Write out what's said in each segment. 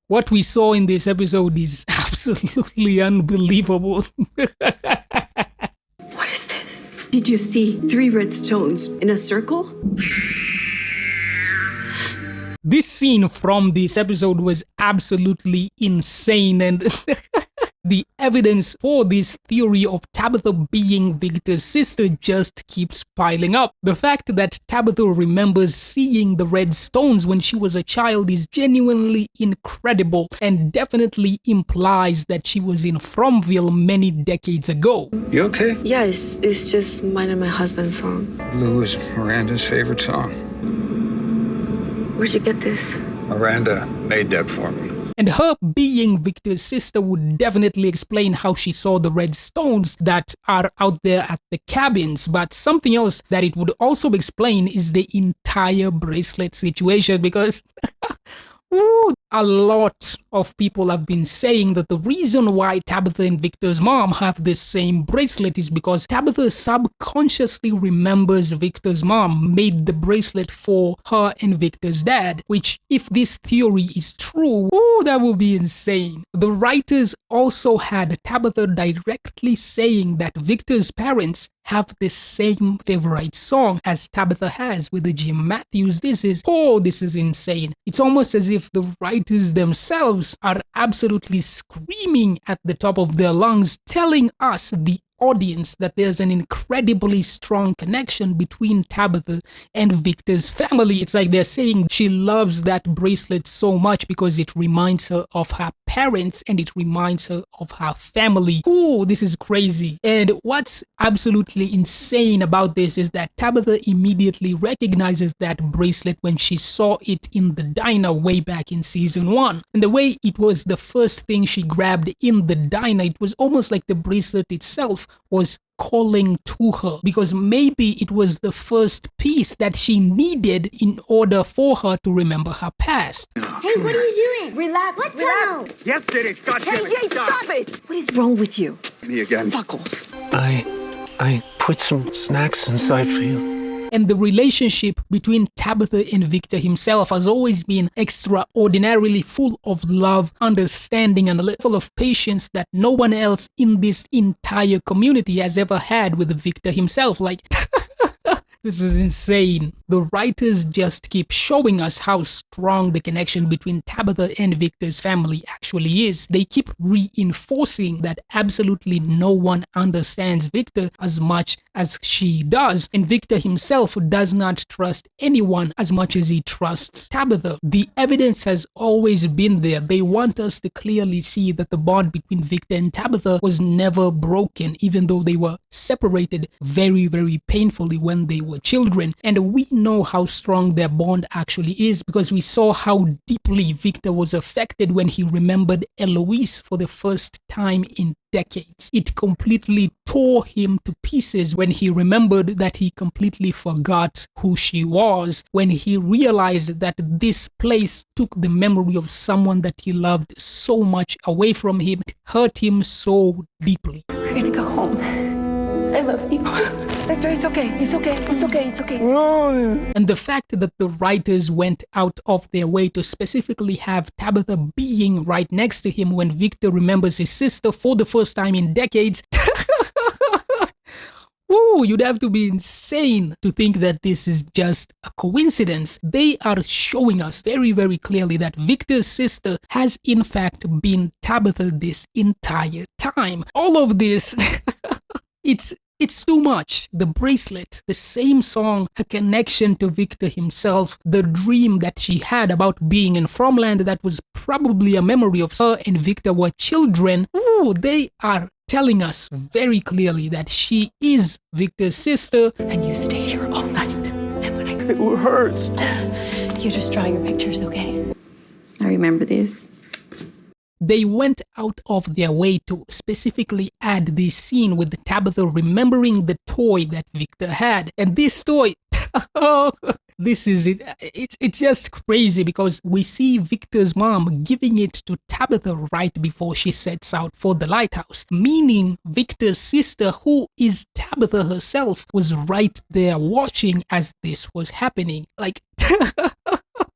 What we saw in this episode is absolutely unbelievable. What is this? Did you see 3 red stones in a circle? This scene from this episode was absolutely insane, and the evidence for this theory of Tabitha being Victor's sister just keeps piling up. The fact that Tabitha remembers seeing the red stones when she was a child is genuinely incredible and definitely implies that she was in Fromville many decades ago. You okay? Yeah, it's just mine and my husband's song. Blue is Miranda's favorite song. Where'd you get this? Miranda made that for me. And her being Victor's sister would definitely explain how she saw the red stones that are out there at the cabins. But something else that it would also explain is the entire bracelet situation, because a lot of people have been saying that the reason why Tabitha and Victor's mom have this same bracelet is because Tabitha subconsciously remembers Victor's mom made the bracelet for her and Victor's dad, which, if this theory is true, that would be insane. The writers also had Tabitha directly saying that Victor's parents have the same favorite song as Tabitha has with the Jim Matthews. This is insane. It's almost as if the writers themselves are absolutely screaming at the top of their lungs, telling us, the audience, that there's an incredibly strong connection between Tabitha and Victor's family. It's like they're saying she loves that bracelet so much because it reminds her of her parents and it reminds her of her family. This is crazy. And what's absolutely insane about this is that Tabitha immediately recognizes that bracelet when she saw it in the diner way back in season 1. And the way it was the first thing she grabbed in the diner, it was almost like the bracelet itself was calling to her, because maybe it was the first piece that she needed in order for her to remember her past. Hey, what are you doing? Relax, What relax. tunnel? Yes, it is. God damn it. KJ, stop it! What is wrong with you? Me again. Fuck off. I put some snacks inside for you. And the relationship between Tabitha and Victor himself has always been extraordinarily full of love, understanding, and a level of patience that no one else in this entire community has ever had with Victor himself. Like, this is insane. The writers just keep showing us how strong the connection between Tabitha and Victor's family actually is. They keep reinforcing that absolutely no one understands Victor as much as she does, and Victor himself does not trust anyone as much as he trusts Tabitha. The evidence has always been there. They want us to clearly see that the bond between Victor and Tabitha was never broken, even though they were separated very, very painfully when they were children. And we know how strong their bond actually is because we saw how deeply Victor was affected when he remembered Eloise for the first time in decades. It completely tore him to pieces when he remembered that he completely forgot who she was, when he realized that this place took the memory of someone that he loved so much away from him. It hurt him so deeply. We're gonna go home. I love you. Victor, it's okay. It's okay. It's okay. It's okay. And the fact that the writers went out of their way to specifically have Tabitha being right next to him when Victor remembers his sister for the first time in decades. You'd have to be insane to think that this is just a coincidence. They are showing us very, very clearly that Victor's sister has in fact been Tabitha this entire time. All of this, It's too much. The bracelet, the same song, her connection to Victor himself, the dream that she had about being in Fromland that was probably a memory of her and Victor were children. They are telling us very clearly that she is Victor's sister. And you stay here all night. And when It hurts. you just draw your pictures, okay? I remember this. They went out of their way to specifically add this scene with Tabitha remembering the toy that Victor had. And this toy, this is it. It's just crazy because we see Victor's mom giving it to Tabitha right before she sets out for the lighthouse, meaning Victor's sister, who is Tabitha herself, was right there watching as this was happening. Like,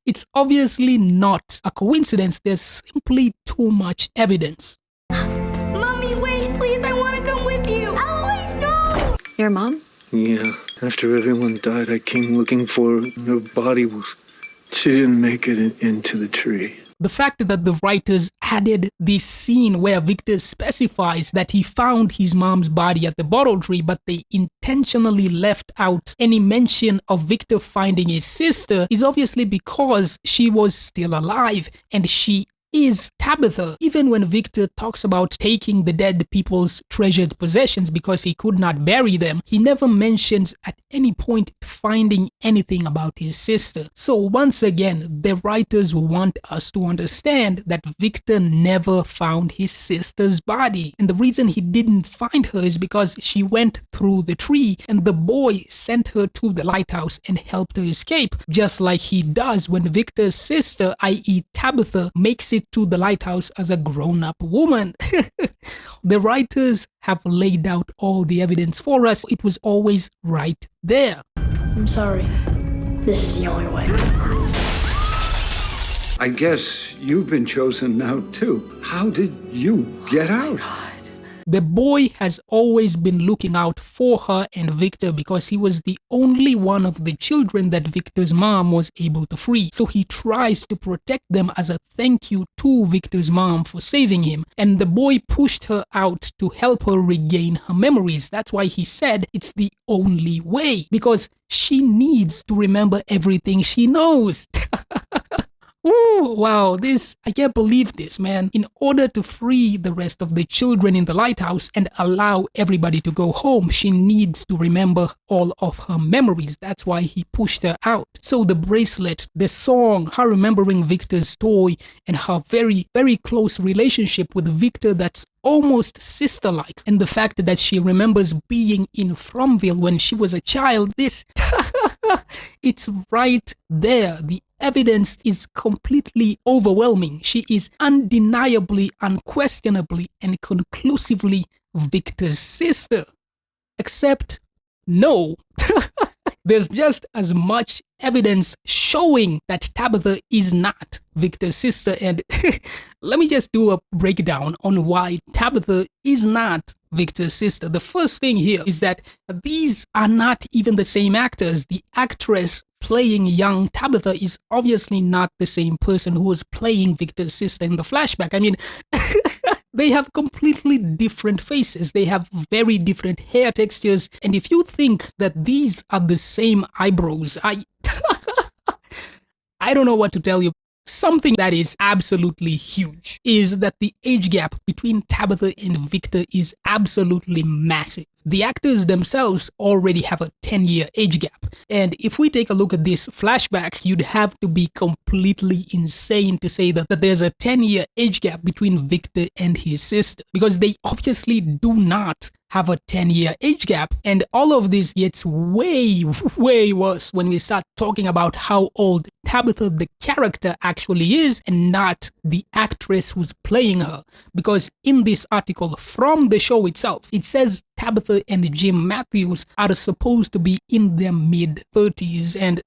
It's obviously not a coincidence. There's simply too much evidence. Mommy, wait, please, I want to come with you. Eloise, no! Your mom? Yeah, after everyone died, I came looking for her. Her body was... She didn't make it into the tree. The fact that the writers added this scene where Victor specifies that he found his mom's body at the bottle tree, but they intentionally left out any mention of Victor finding his sister is obviously because she was still alive and she is Tabitha. Even when Victor talks about taking the dead people's treasured possessions because he could not bury them, he never mentions at any point finding anything about his sister. So once again, the writers want us to understand that Victor never found his sister's body. And the reason he didn't find her is because she went through the tree and the boy sent her to the lighthouse and helped her escape, just like he does when Victor's sister, i.e. Tabitha, makes it to the lighthouse as a grown-up woman. The writers have laid out all the evidence for us. It was always right there. I'm sorry. This is the only way. I guess you've been chosen now, too. How did you get out? The boy has always been looking out for her and Victor because he was the only one of the children that Victor's mom was able to free. So he tries to protect them as a thank you to Victor's mom for saving him. And the boy pushed her out to help her regain her memories. That's why he said it's the only way, because she needs to remember everything she knows. Ooh, wow, I can't believe this, man. In order to free the rest of the children in the lighthouse and allow everybody to go home, she needs to remember all of her memories. That's why he pushed her out. So the bracelet, the song, her remembering Victor's toy, and her very, very close relationship with Victor that's almost sister-like, and the fact that she remembers being in Fromville when she was a child, it's right there. The evidence is completely overwhelming. She is undeniably, unquestionably, and conclusively Victor's sister. Except, no. There's just as much evidence showing that Tabitha is not Victor's sister. And let me just do a breakdown on why Tabitha is not Victor's sister. The first thing here is that these are not even the same actors. The actress playing young Tabitha is obviously not the same person who was playing Victor's sister in the flashback. I mean, they have completely different faces. They have very different hair textures. And if you think that these are the same eyebrows, I don't know what to tell you. Something that is absolutely huge is that the age gap between Tabitha and Victor is absolutely massive. The actors themselves already have a 10-year age gap. And if we take a look at this flashback, you'd have to be completely insane to say that there's a 10-year age gap between Victor and his sister, because they obviously do not have a 10-year age gap. And all of this gets way, way worse when we start talking about how old Tabitha, the character, actually is, and not the actress who's playing her. Because in this article from the show itself, it says Tabitha and Jim Matthews are supposed to be in their mid-30s, and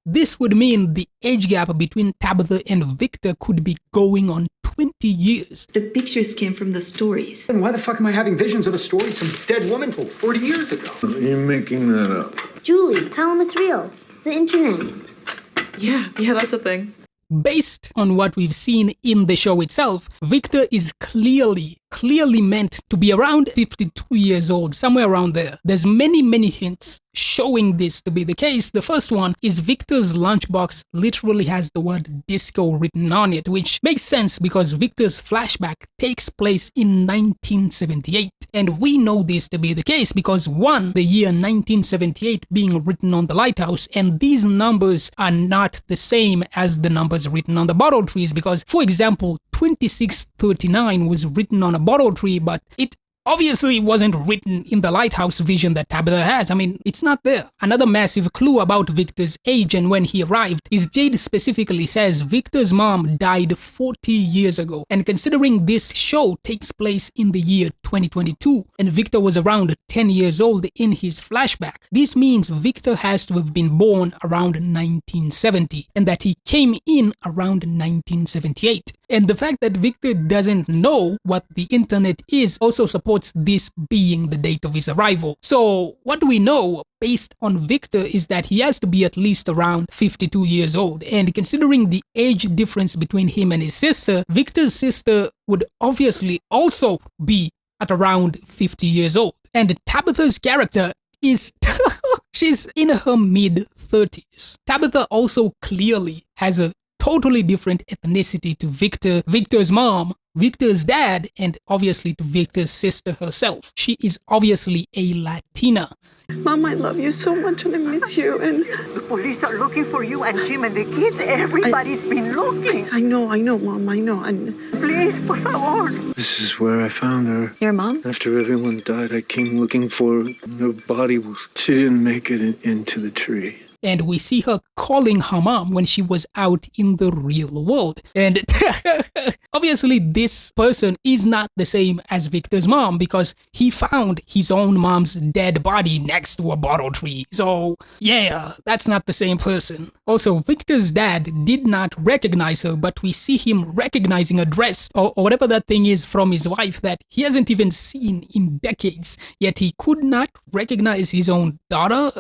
this would mean the age gap between Tabitha and Victor could be going on 20 years. The pictures came from the stories. Then why the fuck am I having visions of a story some dead woman told 40 years ago? You're making that up. Julie, tell him it's real. The internet. Yeah, that's a thing. Based on what we've seen in the show itself, Victor is clearly meant to be around 52 years old, somewhere around there. There's many hints showing this to be the case. The first one is Victor's lunchbox literally has the word disco written on it, which makes sense because Victor's flashback takes place in 1978. And we know this to be the case because one, the year 1978 being written on the lighthouse, and these numbers are not the same as the numbers written on the bottle trees because, for example, 2639 was written on a bottle tree, but it obviously wasn't written in the lighthouse vision that Tabitha has. I mean, it's not there. Another massive clue about Victor's age and when he arrived is Jade specifically says Victor's mom died 40 years ago. And considering this show takes place in the year 2022 and Victor was around 10 years old in his flashback, this means Victor has to have been born around 1970 and that he came in around 1978. And the fact that Victor doesn't know what the internet is also supports this being the date of his arrival. So what we know based on Victor is that he has to be at least around 52 years old. And considering the age difference between him and his sister, Victor's sister would obviously also be at around 50 years old. And Tabitha's character is she's in her mid-30s. Tabitha also clearly has a totally different ethnicity to Victor, Victor's mom, Victor's dad, and obviously to Victor's sister herself. She is obviously a Latina. Mom, I love you so much and I miss you. And the police are looking for you and Jim and the kids. Everybody's been looking. I know, Mom, I know. Please, por favor. This is where I found her. Your mom? After everyone died, I came looking for her. Her body she didn't make it into the tree. And we see her calling her mom when she was out in the real world. And obviously this person is not the same as Victor's mom because he found his own mom's dead body next to a bottle tree. So yeah, that's not the same person. Also, Victor's dad did not recognize her, but we see him recognizing a dress or whatever that thing is from his wife that he hasn't even seen in decades, yet he could not recognize his own daughter.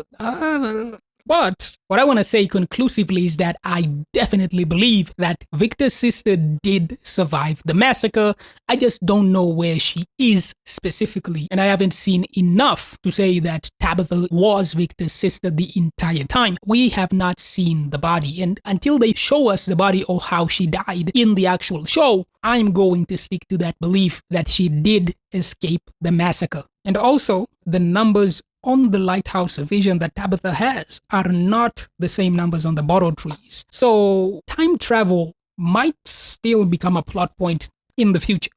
But what I want to say conclusively is that I definitely believe that Victor's sister did survive the massacre. I just don't know where she is specifically. And I haven't seen enough to say that Tabitha was Victor's sister the entire time. We have not seen the body. And until they show us the body or how she died in the actual show, I'm going to stick to that belief that she did escape the massacre. And also, the numbers on the lighthouse vision that Tabitha has are not the same numbers on the bottle trees. So time travel might still become a plot point in the future.